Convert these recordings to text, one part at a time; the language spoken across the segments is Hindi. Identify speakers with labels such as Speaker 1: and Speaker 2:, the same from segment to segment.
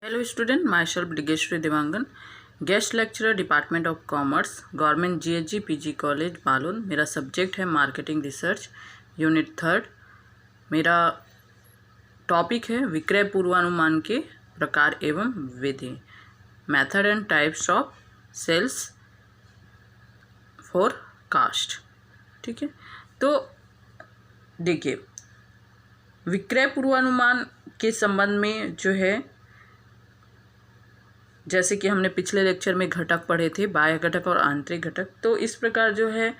Speaker 1: Hello student, myself Digeshwari Devangan, guest lecturer department of commerce, government GHG PG college Balon. मेरा सब्जेक्ट है मार्केटिंग रिसर्च, यूनिट 3। मेरा टॉपिक है विक्रय पूर्वानुमान के प्रकार एवं विधि, method and types of sales forecast. ठीक है, तो देखिए विक्रय पूर्वानुमान के संबंध में जो है, जैसे कि हमने पिछले लेक्चर में घटक पढ़े थे, बाह्य घटक और आंतरिक घटक। तो इस प्रकार जो है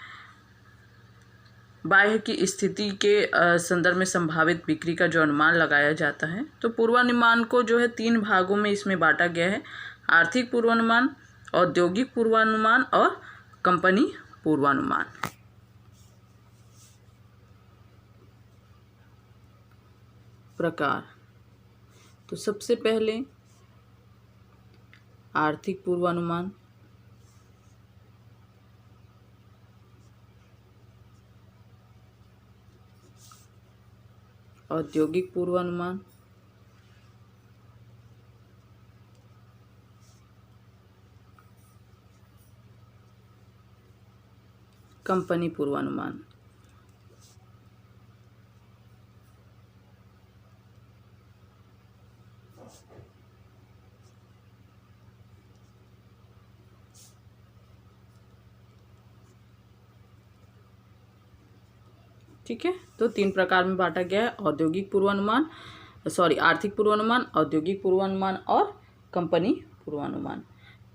Speaker 1: बाह्य की स्थिति के संदर्भ में संभावित बिक्री का जो अनुमान लगाया जाता है, तो पूर्वानुमान को जो है 3 भागों में इसमें बांटा गया है: आर्थिक पूर्वानुमान, औद्योगिक पूर्वानुमान और कंपनी पूर्वानुमान। प्रकार, तो सबसे पहले आर्थिक पूर्वानुमान। औद्योगिक पूर्वानुमान। कंपनी पूर्वानुमान। ठीक है, तो 3 प्रकार में बांटा गया है: औद्योगिक पूर्वानुमान, आर्थिक पूर्वानुमान, औद्योगिक पूर्वानुमान और कंपनी पूर्वानुमान।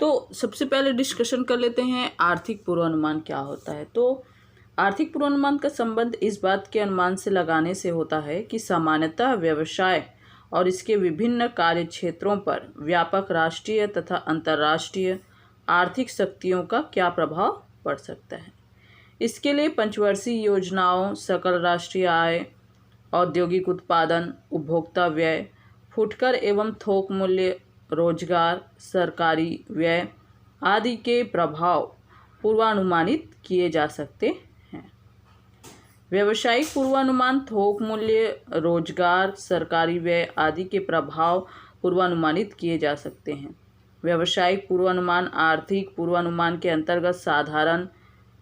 Speaker 1: तो सबसे पहले डिस्कशन कर लेते हैं आर्थिक पूर्वानुमान क्या होता है। तो आर्थिक पूर्वानुमान का संबंध इस बात के अनुमान से लगाने से होता है कि सामान्यतः व्यवसाय और इसके विभिन्न कार्य क्षेत्रों पर व्यापक राष्ट्रीय तथा अंतर्राष्ट्रीय आर्थिक शक्तियों का क्या प्रभाव पड़ सकता है। इसके लिए पंचवर्षीय योजनाओं, सकल राष्ट्रीय आय, औद्योगिक उत्पादन, उपभोक्ता व्यय, फुटकर एवं थोक मूल्य, रोजगार, सरकारी व्यय आदि के प्रभाव पूर्वानुमानित किए जा सकते हैं। व्यावसायिक पूर्वानुमान थोक मूल्य, रोजगार, सरकारी व्यय आदि के प्रभाव पूर्वानुमानित किए जा सकते हैं। व्यावसायिक पूर्वानुमान आर्थिक पूर्वानुमान के अंतर्गत साधारण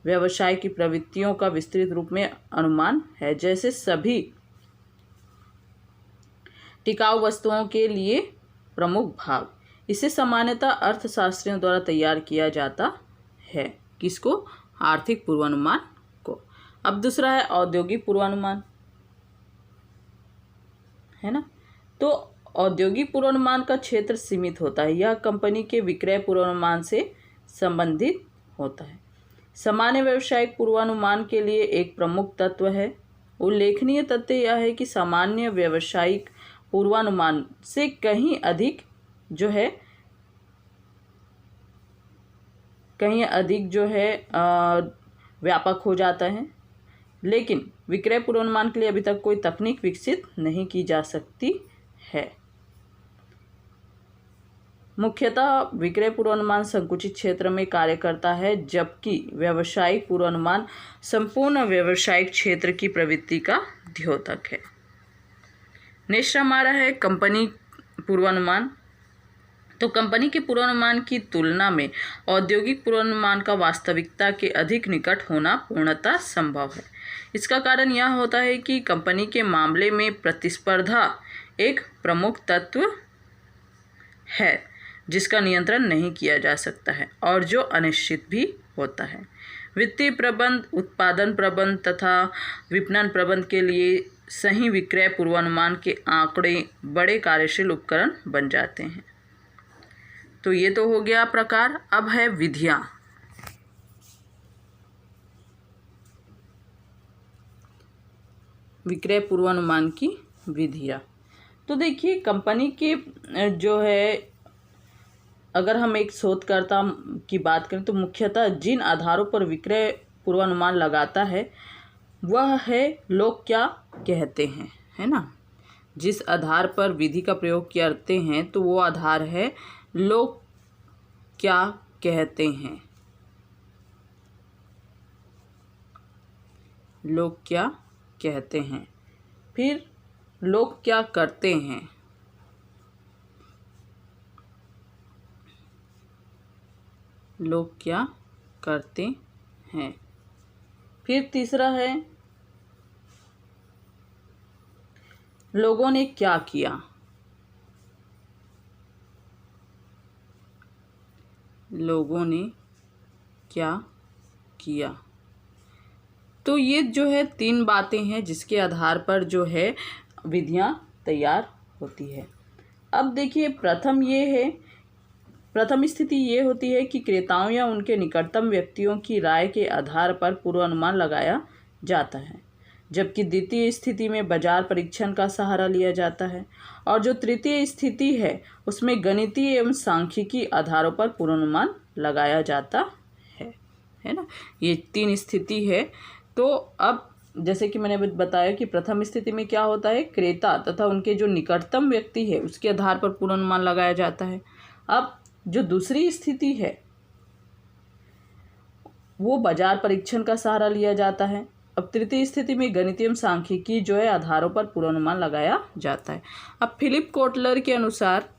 Speaker 1: व्यवसाय की प्रवृत्तियों का विस्तृत रूप में अनुमान है, जैसे सभी टिकाऊ वस्तुओं के लिए प्रमुख भाग। इसे सामान्यतः अर्थशास्त्रियों द्वारा तैयार किया जाता है। किसको? आर्थिक पूर्वानुमान को। अब दूसरा है औद्योगिक पूर्वानुमान, है ना। तो औद्योगिक पूर्वानुमान का क्षेत्र सीमित होता है। यह कंपनी के विक्रय पूर्वानुमान से संबंधित होता है। सामान्य व्यावसायिक पूर्वानुमान के लिए एक प्रमुख तत्व है। उल्लेखनीय तथ्य यह है कि सामान्य व्यावसायिक पूर्वानुमान से कहीं अधिक जो है व्यापक हो जाता है, लेकिन विक्रय पूर्वानुमान के लिए अभी तक कोई तकनीक विकसित नहीं की जा सकती है। मुख्यतः विक्रय पूर्वानुमान संकुचित क्षेत्र में कार्य करता है, जबकि व्यावसायिक पूर्वानुमान संपूर्ण व्यावसायिक क्षेत्र की प्रवृत्ति का द्योतक है। नेक्स्ट हमारा है कंपनी पूर्वानुमान। तो कंपनी के पूर्वानुमान की तुलना में औद्योगिक पूर्वानुमान का वास्तविकता के अधिक निकट होना पूर्णतः संभव है। इसका कारण यह होता है कि कंपनी के मामले में प्रतिस्पर्धा एक प्रमुख तत्व है जिसका नियंत्रण नहीं किया जा सकता है और जो अनिश्चित भी होता है। वित्तीय प्रबंध, उत्पादन प्रबंध तथा विपणन प्रबंध के लिए सही विक्रय पूर्वानुमान के आंकड़े बड़े कार्यशील उपकरण बन जाते हैं। तो ये तो हो गया प्रकार। अब है विधियां। विक्रय पूर्वानुमान की विधियां। तो देखिए कंपनी के जो है, अगर हम एक शोधकर्ता की बात करें तो मुख्यतः जिन आधारों पर विक्रय पूर्वानुमान लगाता है वह है लोग क्या कहते हैं, है ना। जिस आधार पर विधि का प्रयोग करते हैं तो वो आधार है लोग क्या कहते हैं। लोग क्या कहते हैं, फिर लोग क्या करते हैं, लोग क्या करते हैं। फिर तीसरा है लोगों ने क्या किया। लोगों ने क्या किया। तो ये जो है 3 बातें हैं जिसके आधार पर जो है विधियां तैयार होती है। अब देखिए प्रथम स्थिति ये होती है कि क्रेताओं या उनके निकटतम व्यक्तियों की राय के आधार पर पूर्वानुमान लगाया जाता है, जबकि द्वितीय स्थिति में बाजार परीक्षण का सहारा लिया जाता है, और जो तृतीय स्थिति है उसमें गणितीय एवं सांख्यिकी आधारों पर पूर्वानुमान लगाया जाता है ना। ये 3 स्थिति है। तो अब जैसे कि मैंने बताया कि प्रथम स्थिति में क्या होता है, क्रेता तथा उनके जो निकटतम व्यक्ति है उसके आधार पर पूर्वानुमान लगाया जाता है। अब जो दूसरी स्थिति है वो बाजार परीक्षण का सहारा लिया जाता है। अब तृतीय स्थिति में गणितीय एवं सांख्यिकी जो है आधारों पर पूर्वानुमान लगाया जाता है। अब फिलिप कोटलर के अनुसार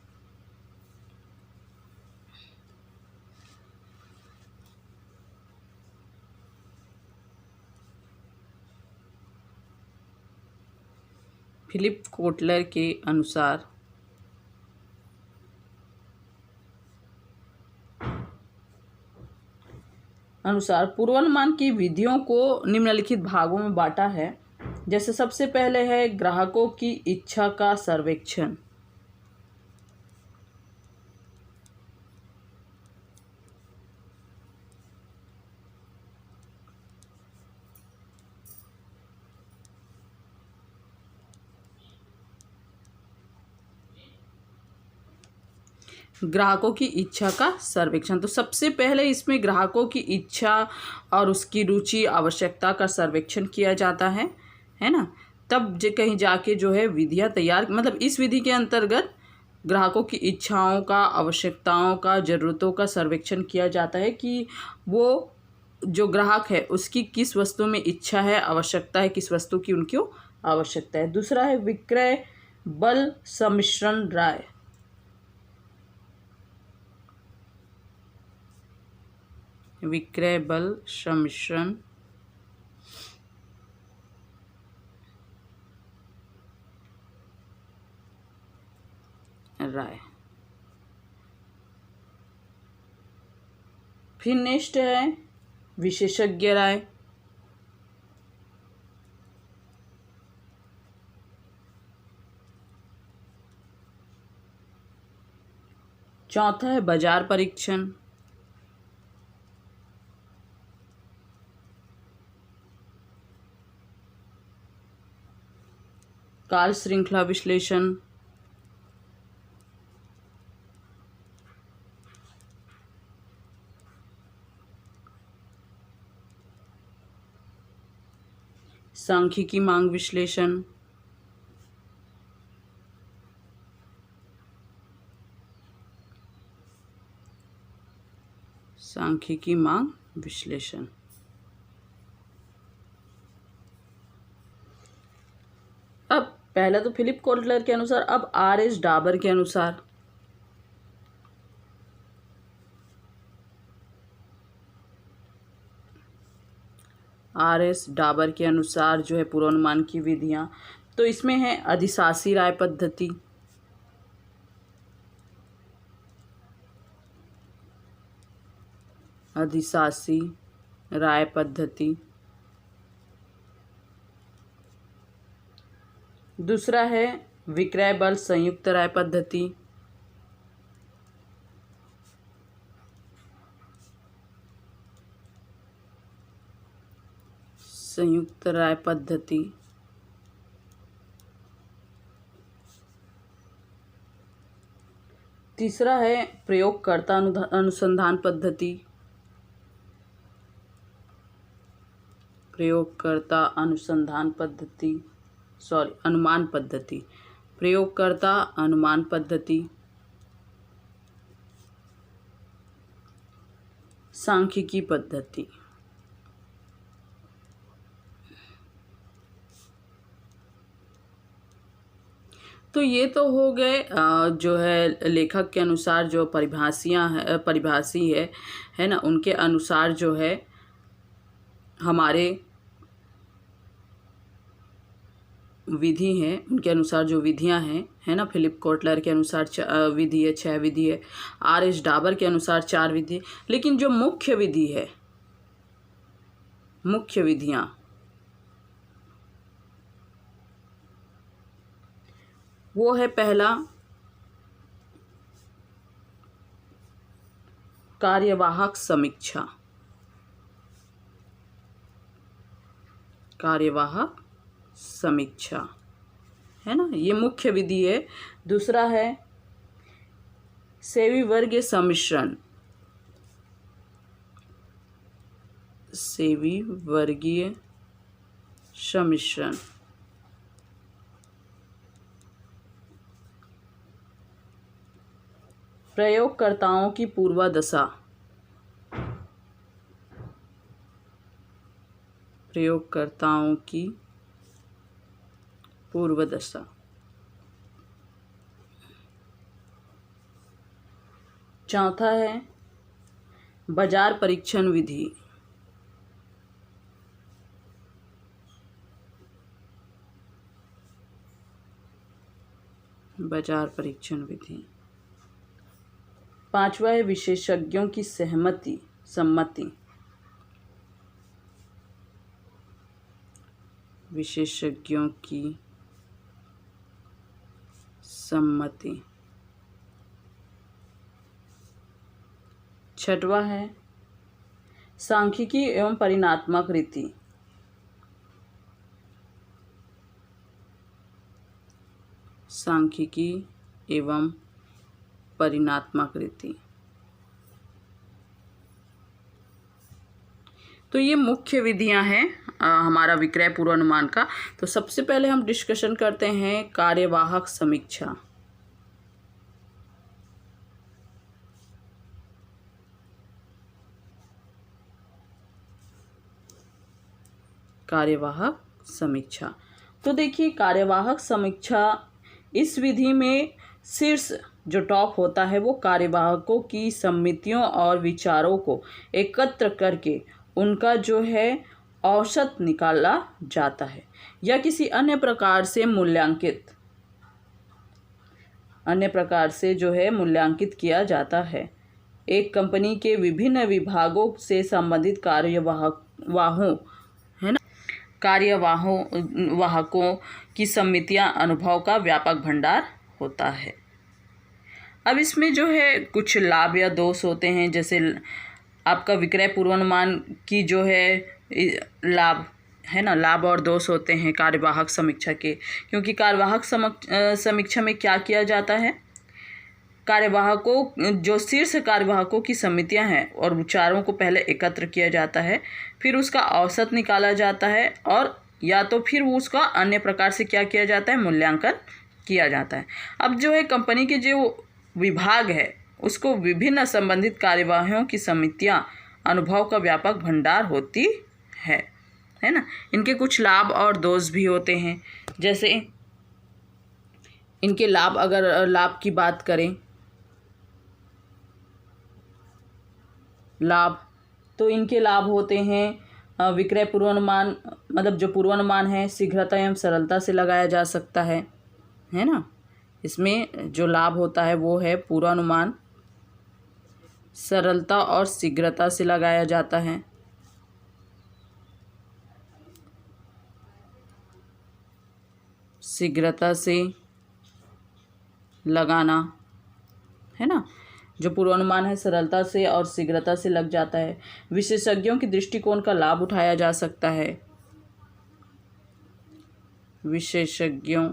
Speaker 1: पूर्वानुमान की विधियों को निम्नलिखित भागों में बांटा है। जैसे सबसे पहले है ग्राहकों की इच्छा का सर्वेक्षण। ग्राहकों की इच्छा का सर्वेक्षण, तो सबसे पहले इसमें ग्राहकों की इच्छा और उसकी रुचि आवश्यकता का सर्वेक्षण किया जाता है ना। तब कहीं जाके जो है विधियाँ तैयार, मतलब इस विधि के अंतर्गत ग्राहकों की इच्छाओं का, आवश्यकताओं का, ज़रूरतों का सर्वेक्षण किया जाता है कि वो जो ग्राहक है उसकी किस वस्तु में इच्छा है, आवश्यकता है, किस वस्तु की उनकी आवश्यकता है। दूसरा है विक्रय बल सम्मिश्रण राय। विक्रय बल सम्मिश्रण राय। फिर नेक्स्ट है विशेषज्ञ राय। चौथा है बाजार परीक्षण। काल श्रृंखला विश्लेषण। सांख्यिकी मांग विश्लेषण। सांख्यिकी मांग विश्लेषण। अब पहला तो फिलिप कोटलर के अनुसार, अब R.S. डाबर के अनुसार R.S. डाबर के अनुसार जो है पूर्वानुमान की विधियां, तो इसमें है अधिशासी राय पद्धति, अधिशासी राय पद्धति। दूसरा है विक्रय बल संयुक्त राय पद्धति। संयुक्त राय पद्धति। तीसरा है प्रयोगकर्ता अनुसंधान पद्धति। प्रयोगकर्ता अनुसंधान पद्धति, अनुमान पद्धति। प्रयोगकर्ता अनुमान पद्धति। सांख्यिकी पद्धति। तो ये तो हो गए जो है लेखक के अनुसार जो परिभाषी है ना, उनके अनुसार जो है हमारे विधि हैं, उनके अनुसार जो विधियां हैं, है ना। फिलिप कोटलर के अनुसार विधि है, 6 विधि है। आर.एस. डाबर के अनुसार 4 विधि है। लेकिन जो मुख्य विधि है, मुख्य विधियां, वो है पहला कार्यवाहक समीक्षा, कार्यवाहक समीक्षा, है ना, ये मुख्य विधि है। दूसरा है सेवी वर्गीय सम्मिश्रण, सेवी वर्गीय सम्मिश्रण। प्रयोगकर्ताओं की पूर्वादशा, प्रयोगकर्ताओं की पूर्वादशा। चौथा है बाजार परीक्षण विधि, बाजार परीक्षण विधि। पांचवा है विशेषज्ञों की सम्मति, विशेषज्ञों की सम्मति। छठवा है सांख्यिकी एवं परिणात्मक रीति, सांख्यिकी एवं परिणात्मक रीति। तो ये मुख्य विधियां हैं हमारा विक्रय पूर्वानुमान का। तो सबसे पहले हम डिस्कशन करते हैं कार्यवाहक समीक्षा। कार्यवाहक समीक्षा। तो देखिए, कार्यवाहक समीक्षा इस विधि में शीर्ष जो टॉप होता है वो कार्यवाहकों की समितियों और विचारों को एकत्र करके उनका जो है औसत निकाला जाता है या किसी अन्य प्रकार से मूल्यांकित किया जाता है। एक कंपनी के विभिन्न विभागों से संबंधित कार्यवाहकों की समितियां अनुभव का व्यापक भंडार होता है। अब इसमें जो है कुछ लाभ या दोष होते हैं, जैसे आपका विक्रय पूर्वानुमान की जो है लाभ है ना, लाभ और दोष होते हैं कार्यवाहक समीक्षा के। क्योंकि कार्यवाहक समीक्षा में क्या किया जाता है, कार्यवाहकों जो शीर्ष कार्यवाहकों की समितियां हैं और विचारों को पहले एकत्र किया जाता है, फिर उसका औसत निकाला जाता है, और या तो फिर उसका अन्य प्रकार से क्या किया जाता है, मूल्यांकन किया जाता है। अब जो है कंपनी के जो विभाग है उसको विभिन्न संबंधित कार्यवाहियों की समितियां अनुभव का व्यापक भंडार होती है ना। इनके कुछ लाभ और दोष भी होते हैं। जैसे इनके लाभ, अगर लाभ की बात करें, लाभ तो इनके लाभ होते हैं विक्रय पूर्वानुमान, मतलब जो पूर्वानुमान है शीघ्रता एवं सरलता से लगाया जा सकता है ना। इसमें जो लाभ होता है वो है पूर्वानुमान सरलता और शीघ्रता से लगाया जाता है। शीघ्रता से लगाना है ना, जो पूर्वानुमान है सरलता से और शीघ्रता से लग जाता है। विशेषज्ञों के दृष्टिकोण का लाभ उठाया जा सकता है, विशेषज्ञों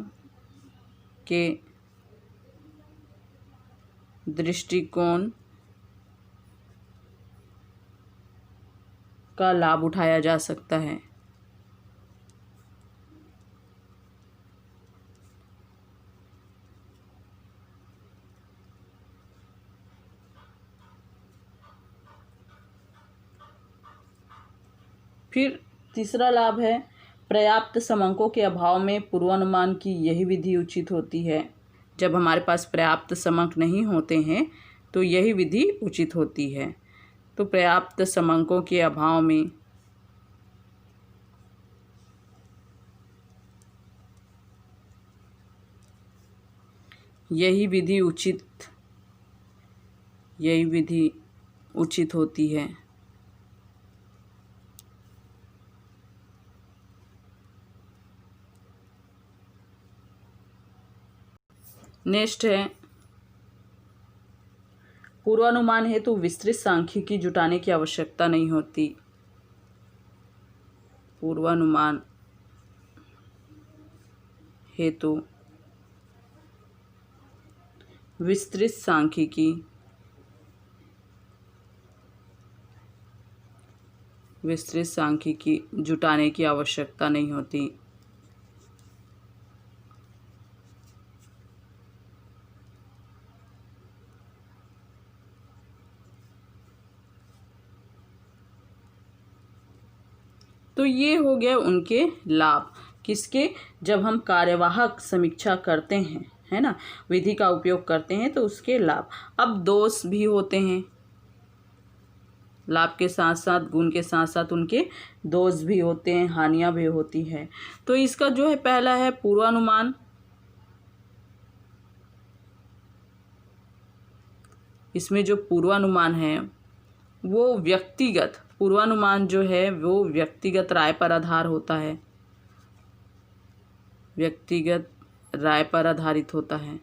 Speaker 1: के दृष्टिकोण का लाभ उठाया जा सकता है। फिर तीसरा लाभ है पर्याप्त समंकों के अभाव में पूर्वानुमान की यही विधि उचित होती है। जब हमारे पास पर्याप्त समंक नहीं होते हैं तो यही विधि उचित होती है। तो पर्याप्त समंकों के अभाव में यही विधि उचित होती है। नेक्स्ट है, पूर्वानुमान हेतु विस्तृत सांख्यिकी जुटाने की आवश्यकता नहीं होती। पूर्वानुमान हेतु विस्तृत सांख्यिकी जुटाने की आवश्यकता नहीं होती। तो ये हो गए उनके लाभ, किसके, जब हम कार्यवाहक समीक्षा करते हैं, है ना, विधि का उपयोग करते हैं तो उसके लाभ। अब दोष भी होते हैं, लाभ के साथ साथ, गुण के साथ साथ उनके दोष भी होते हैं, हानियां भी होती है। तो इसका जो है पहला है पूर्वानुमान। इसमें जो पूर्वानुमान है वो व्यक्तिगत, पूर्वानुमान जो है वो व्यक्तिगत राय पर आधार होता है, व्यक्तिगत राय पर आधारित होता है।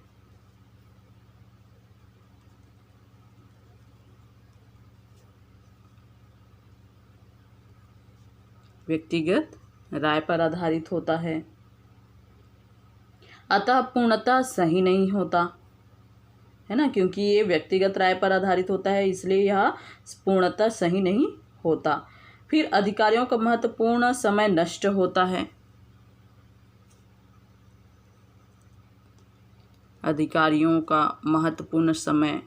Speaker 1: व्यक्तिगत राय पर आधारित होता है, अतः पूर्णतः सही नहीं होता, है ना, क्योंकि ये व्यक्तिगत राय पर आधारित होता है इसलिए यह पूर्णतः सही नहीं होता। फिर अधिकारियों का महत्वपूर्ण समय नष्ट होता है, अधिकारियों का महत्वपूर्ण समय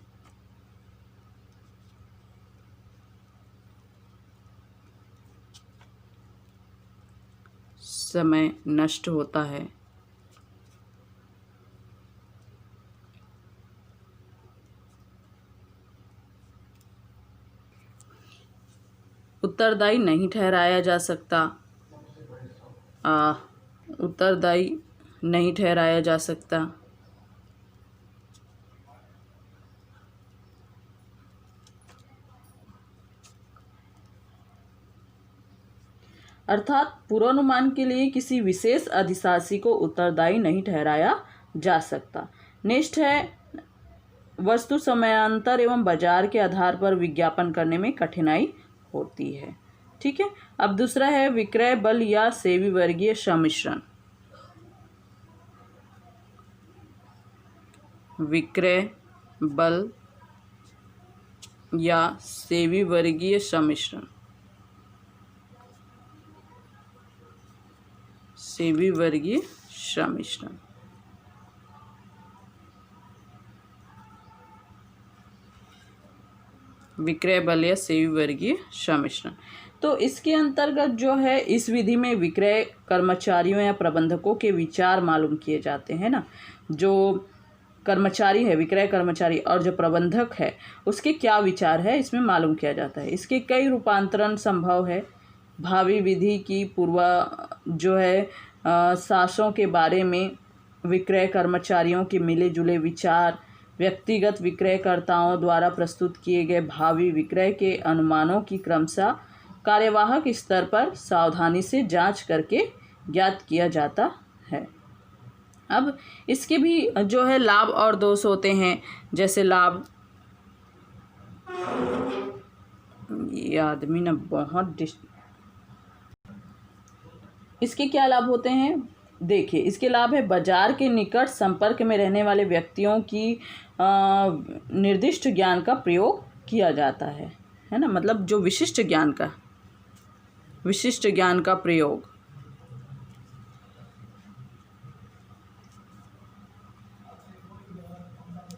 Speaker 1: नष्ट होता है। उत्तरदायी नहीं ठहराया जा सकता, उत्तरदायी नहीं ठहराया जा सकता। अर्थात पूर्वानुमान के लिए किसी विशेष अधिशासी को उत्तरदायी नहीं ठहराया जा सकता। नेक्स्ट है, वस्तु समयांतर एवं बाजार के आधार पर विज्ञापन करने में कठिनाई होती है। ठीक है, अब दूसरा है विक्रय बल या सेवी वर्गीय सम्मिश्रण। विक्रय बल या सेवी वर्गीय सम्मिश्रण, सेवी वर्गीय सम्मिश्रण। विक्रय बल या सेवी वर्गीय सम्मिश्रण। तो इसके अंतर्गत जो है इस विधि में विक्रय कर्मचारियों या प्रबंधकों के विचार मालूम किए जाते हैं ना, जो कर्मचारी है, विक्रय कर्मचारी, और जो प्रबंधक है उसके क्या विचार है इसमें मालूम किया जाता है। इसके कई रूपांतरण संभव है। भावी विधि की जो है सासों के बारे में विक्रय कर्मचारियों के मिले जुले विचार, व्यक्तिगत विक्रयकर्ताओं द्वारा प्रस्तुत किए गए भावी विक्रय के अनुमानों की क्रमशः कार्यवाहक स्तर पर सावधानी से जांच करके ज्ञात किया जाता है। अब इसके भी जो है लाभ और दोष होते हैं। जैसे लाभ, ये आदमी ना बहुत इसके क्या लाभ होते हैं, देखिए इसके लाभ है, बाजार के निकट संपर्क में रहने वाले व्यक्तियों की निर्दिष्ट ज्ञान का प्रयोग किया जाता है ना, मतलब जो विशिष्ट ज्ञान का प्रयोग,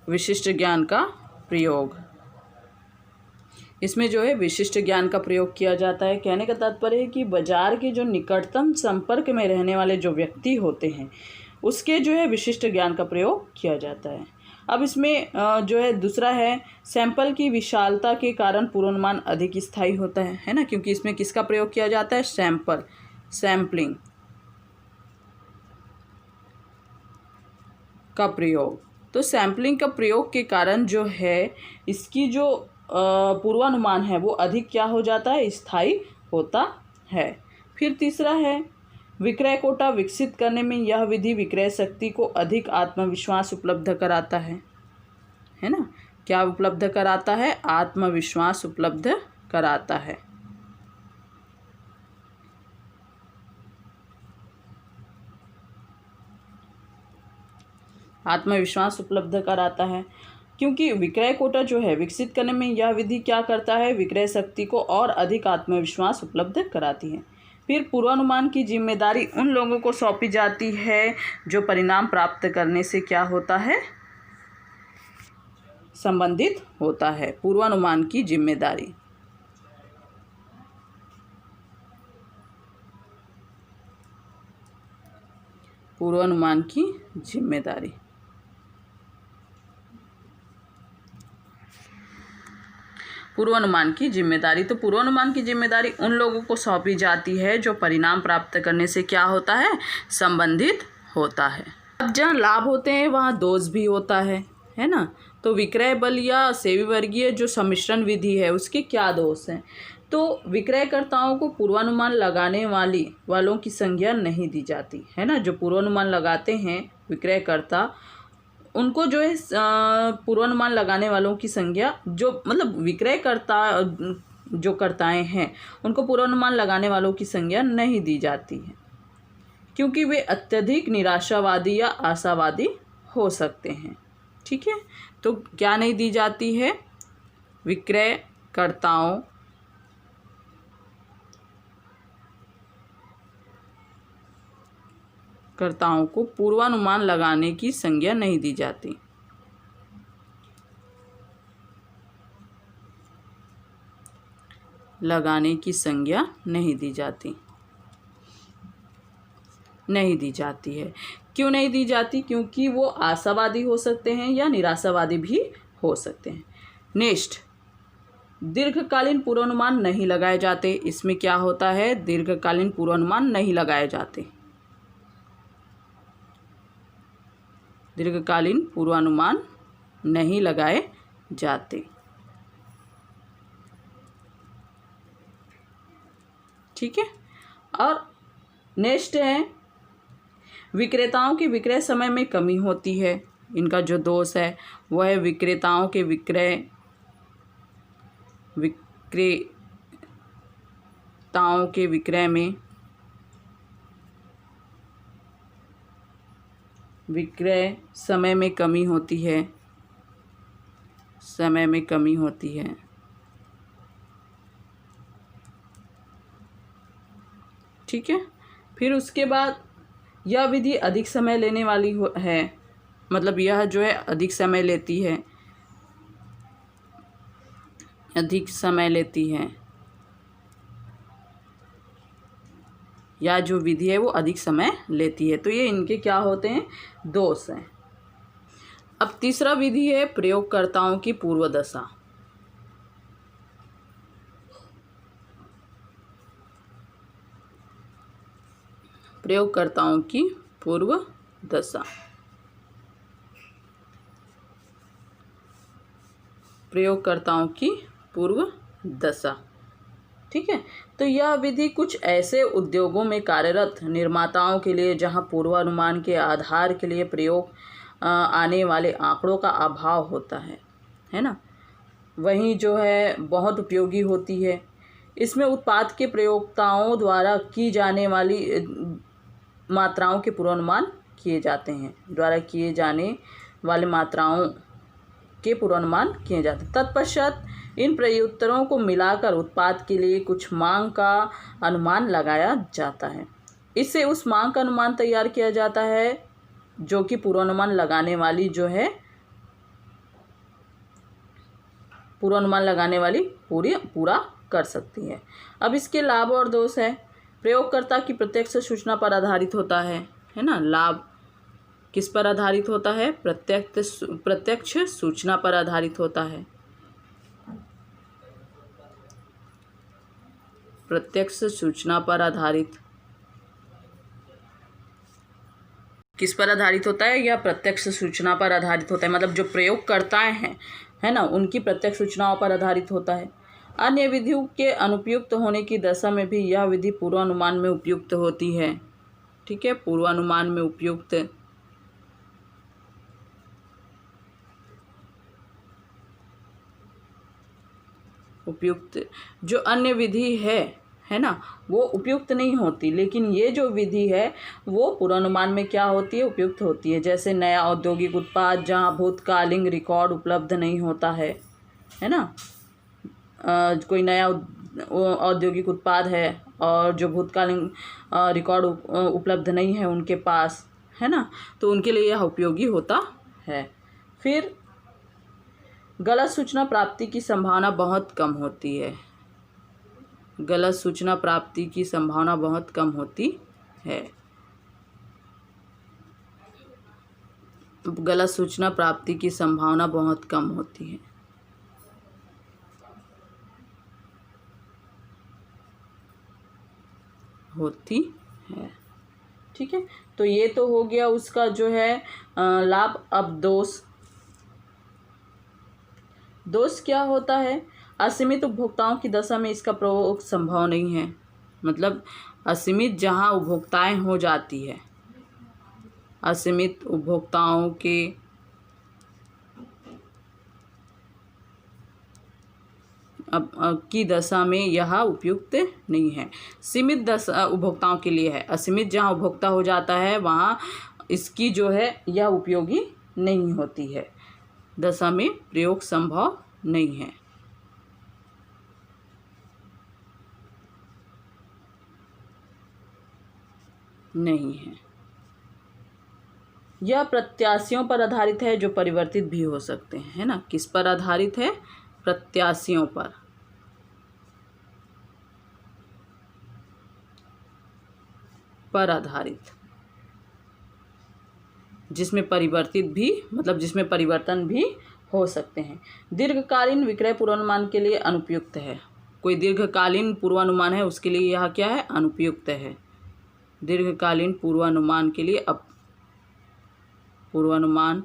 Speaker 1: विशिष्ट ज्ञान का प्रयोग। इसमें जो है विशिष्ट ज्ञान का प्रयोग किया जाता है। कहने का तात्पर्य है कि बाजार के जो निकटतम संपर्क में रहने वाले जो व्यक्ति होते हैं उसके जो है विशिष्ट ज्ञान का प्रयोग किया जाता है। अब इसमें जो है दूसरा है, सैंपल की विशालता के कारण पूर्वानुमान अधिक स्थायी होता है ना, क्योंकि इसमें किसका प्रयोग किया जाता है, सैंपल, सैम्पलिंग का प्रयोग। तो सैम्पलिंग का प्रयोग के कारण जो है इसकी जो पूर्वानुमान है वो अधिक क्या हो जाता है, स्थायी होता है। फिर तीसरा है, विक्रय कोटा विकसित करने में यह विधि विक्रय शक्ति को अधिक आत्मविश्वास उपलब्ध कराता है ना। क्या उपलब्ध कराता है, आत्मविश्वास उपलब्ध कराता है। आत्मविश्वास उपलब्ध कराता है, क्योंकि विक्रय कोटा जो है विकसित करने में यह विधि क्या करता है, विक्रय शक्ति को और अधिक आत्मविश्वास उपलब्ध कराती है। फिर पूर्वानुमान की जिम्मेदारी उन लोगों को सौंपी जाती है जो परिणाम प्राप्त करने से क्या होता है, संबंधित होता है। पूर्वानुमान की जिम्मेदारी, पूर्वानुमान की जिम्मेदारी, पूर्वानुमान की जिम्मेदारी। तो पूर्वानुमान की जिम्मेदारी उन लोगों को सौंपी जाती है जो परिणाम प्राप्त करने से क्या होता है, संबंधित होता है। अब जहाँ लाभ होते हैं वहाँ दोष भी होता है ना। तो विक्रय बल या सेवी वर्गीय जो सम्मिश्रण विधि है उसके क्या दोष हैं। तो विक्रयकर्ताओं को पूर्वानुमान लगाने वालों की संज्ञा नहीं दी जाती है ना। जो पूर्वानुमान लगाते हैं विक्रयकर्ता, उनको जो है पूर्वानुमान लगाने वालों की संज्ञा, जो मतलब विक्रयकर्ता जो कर्ताएं हैं उनको पूर्वानुमान लगाने वालों की संज्ञा नहीं दी जाती है, क्योंकि वे अत्यधिक निराशावादी या आशावादी हो सकते हैं। ठीक है, तो क्या नहीं दी जाती है, विक्रयकर्ताओं को पूर्वानुमान लगाने की संज्ञा नहीं दी जाती। लगाने की संज्ञा नहीं दी जाती, नहीं दी जाती है। क्यों नहीं दी जाती, क्योंकि वो आशावादी हो सकते हैं या निराशावादी भी हो सकते हैं। नेक्स्ट, दीर्घकालीन पूर्वानुमान नहीं लगाए जाते। इसमें क्या होता है, दीर्घकालीन पूर्वानुमान नहीं लगाए जाते। दीर्घकालीन पूर्वानुमान नहीं लगाए जाते। ठीक है, और नेक्स्ट है, विक्रेताओं की विक्रय समय में कमी होती है। इनका जो दोष है वह है विक्रेताओं के विक्रय में विक्रय समय में कमी होती है, समय में कमी होती है। ठीक है, फिर उसके बाद यह विधि अधिक समय लेने वाली है, मतलब यह जो है अधिक समय लेती है, अधिक समय लेती है, या जो विधि है वो अधिक समय लेती है। तो ये इनके क्या होते हैं, दोष हैं। अब तीसरा विधि है प्रयोगकर्ताओं की पूर्व दशा। प्रयोगकर्ताओं की पूर्व दशा, प्रयोगकर्ताओं की पूर्व दशा। ठीक है, तो यह विधि कुछ ऐसे उद्योगों में कार्यरत निर्माताओं के लिए जहां पूर्वानुमान के आधार के लिए प्रयोग आने वाले आंकड़ों का अभाव होता है ना, वहीं जो है बहुत उपयोगी होती है। इसमें उत्पाद के प्रयोक्ताओं द्वारा की जाने वाली मात्राओं के पूर्वानुमान किए जाते हैं, द्वारा किए जाने वाले मात्राओं के पूर्वानुमान किए जाते हैं। तत्पश्चात इन प्रत्युत्तरों को मिलाकर उत्पाद के लिए कुछ मांग का अनुमान लगाया जाता है। इससे उस मांग का अनुमान तैयार किया जाता है जो कि पूर्वानुमान लगाने वाली जो है पूर्वानुमान लगाने वाली पूरा कर सकती है। अब इसके लाभ और दोष है। प्रयोगकर्ता की प्रत्यक्ष सूचना पर आधारित होता है ना। लाभ किस पर आधारित होता है? प्रत्यक्ष सूचना पर आधारित होता है। प्रत्यक्ष सूचना पर आधारित किस पर आधारित होता है? या प्रत्यक्ष सूचना पर आधारित होता है, मतलब जो प्रयोगकर्ताएं हैं, है ना, उनकी प्रत्यक्ष सूचनाओं पर आधारित होता है। अन्य विधियों के अनुपयुक्त होने की दशा में भी यह विधि पूर्वानुमान में उपयुक्त होती है। ठीक है, पूर्वानुमान में उपयुक्त जो अन्य विधि है ना, वो उपयुक्त नहीं होती, लेकिन ये जो विधि है वो पूर्वानुमान में क्या होती है? उपयुक्त होती है। जैसे नया औद्योगिक उत्पाद जहाँ भूतकालीन रिकॉर्ड उपलब्ध नहीं होता है ना। कोई नया औद्योगिक उत्पाद है और जो भूतकालीन रिकॉर्ड उपलब्ध नहीं है उनके पास, है ना, तो उनके लिए यह उपयोगी होता है। फिर गलत सूचना प्राप्ति की संभावना बहुत कम होती है। गलत सूचना प्राप्ति की संभावना बहुत कम होती है। गलत सूचना प्राप्ति की संभावना बहुत कम होती है। ठीक है, तो ये तो हो गया उसका जो है लाभ। अब दोष क्या होता है? असीमित उपभोक्ताओं की दशा में इसका प्रयोग संभव नहीं है। मतलब असीमित जहाँ उपभोक्ताएं हो जाती है, असीमित उपभोक्ताओं के की दशा में यह उपयुक्त नहीं है। सीमित दशा उपभोक्ताओं के लिए है। असीमित जहाँ उपभोक्ता हो जाता है वहाँ इसकी जो है यह उपयोगी नहीं होती है। दशा में प्रयोग संभव नहीं है। यह प्रत्याशियों पर आधारित है जो परिवर्तित भी हो सकते हैं, है ना। किस पर आधारित है? प्रत्याशियों पर आधारित, जिसमें परिवर्तित भी, मतलब जिसमें परिवर्तन भी हो सकते हैं। दीर्घकालीन विक्रय पूर्वानुमान के लिए अनुपयुक्त है। कोई दीर्घकालीन पूर्वानुमान है उसके लिए यह क्या है? अनुपयुक्त है। दीर्घकालीन पूर्वानुमान के लिए पूर्वानुमान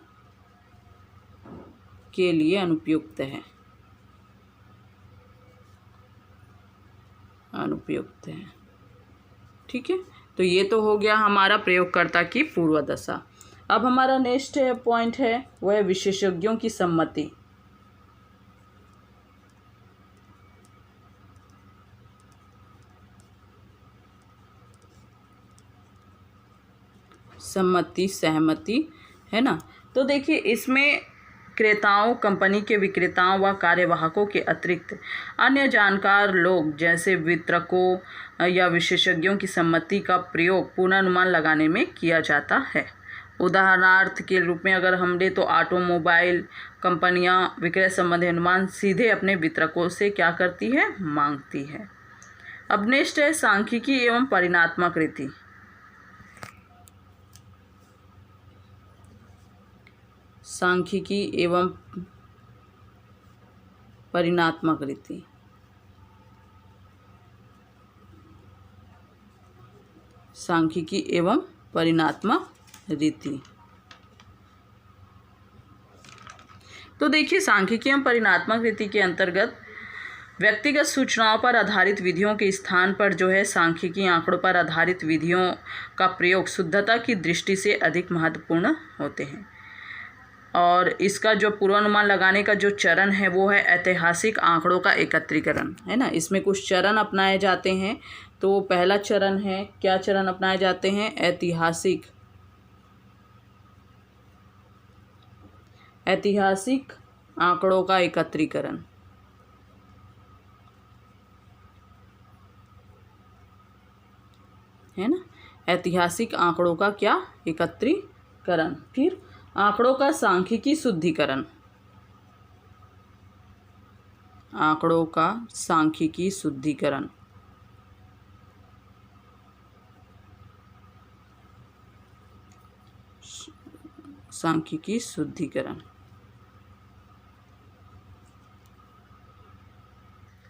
Speaker 1: के लिए अनुपयुक्त है। ठीक है, तो ये तो हो गया हमारा प्रयोगकर्ता की पूर्व दशा। अब हमारा नेक्स्ट पॉइंट है वह विशेषज्ञों की सम्मति। सहमति, है ना। तो देखिए इसमें क्रेताओं, कंपनी के विक्रेताओं व कार्यवाहकों के अतिरिक्त अन्य जानकार लोग जैसे वितरकों या विशेषज्ञों की सम्मति का प्रयोग पूर्वानुमान लगाने में किया जाता है। उदाहरणार्थ के रूप में अगर हम ले तो ऑटोमोबाइल कंपनियां विक्रय संबंधी अनुमान सीधे अपने वितरकों से क्या करती है? मांगती है। अब नेक्स्ट है सांख्यिकी एवं परिणात्मक रीति। सांख्यिकी एवं परिणात्मक रीति। सांख्यिकी एवं परिणात्मक रीति। तो देखिए सांख्यिकी एवं परिणात्मक रीति के अंतर्गत व्यक्तिगत सूचनाओं पर आधारित विधियों के स्थान पर जो है सांख्यिकी आंकड़ों पर आधारित विधियों का प्रयोग शुद्धता की दृष्टि से अधिक महत्वपूर्ण होते हैं। और इसका जो पूर्वानुमान लगाने का जो चरण है वो है ऐतिहासिक आंकड़ों का एकत्रीकरण, है ना। इसमें कुछ चरण अपनाए जाते हैं। तो पहला चरण है, क्या चरण अपनाए जाते हैं? ऐतिहासिक आंकड़ों का एकत्रीकरण, है ना। ऐतिहासिक आंकड़ों का क्या? एकत्रीकरण। फिर आंकड़ों का सांख्यिकी शुद्धिकरण, आंकड़ों का सांख्यिकी शुद्धिकरण। सांख्यिकी शुद्धिकरण।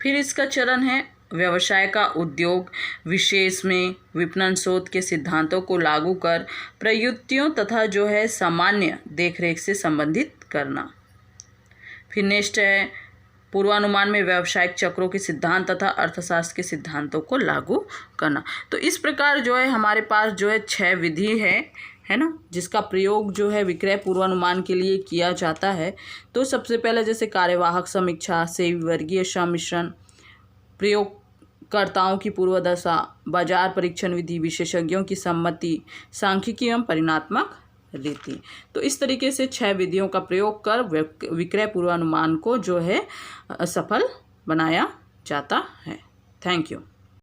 Speaker 1: फिर इसका चरण है व्यवसाय का उद्योग विशेष में विपणन शोध के सिद्धांतों को लागू कर प्रयुक्तियों तथा जो है सामान्य देखरेख से संबंधित करना। फिर नेक्स्ट है पूर्वानुमान में व्यावसायिक चक्रों के सिद्धांत तथा अर्थशास्त्र के सिद्धांतों को लागू करना। तो इस प्रकार जो है हमारे पास जो है 6 विधि है ना, जिसका प्रयोग जो है विक्रय पूर्वानुमान के लिए किया जाता है। तो सबसे पहले जैसे कार्यवाहक समीक्षा, सेवी वर्गीय सम्मिश्रण, प्रयोगकर्ताओं की पूर्वदशा, बाजार परीक्षण विधि, विशेषज्ञों की सम्मति, सांख्यिकी एवं परिणात्मक रीति। तो इस तरीके से 6 विधियों का प्रयोग कर विक्रय पूर्वानुमान को जो है सफल बनाया जाता है। Thank you.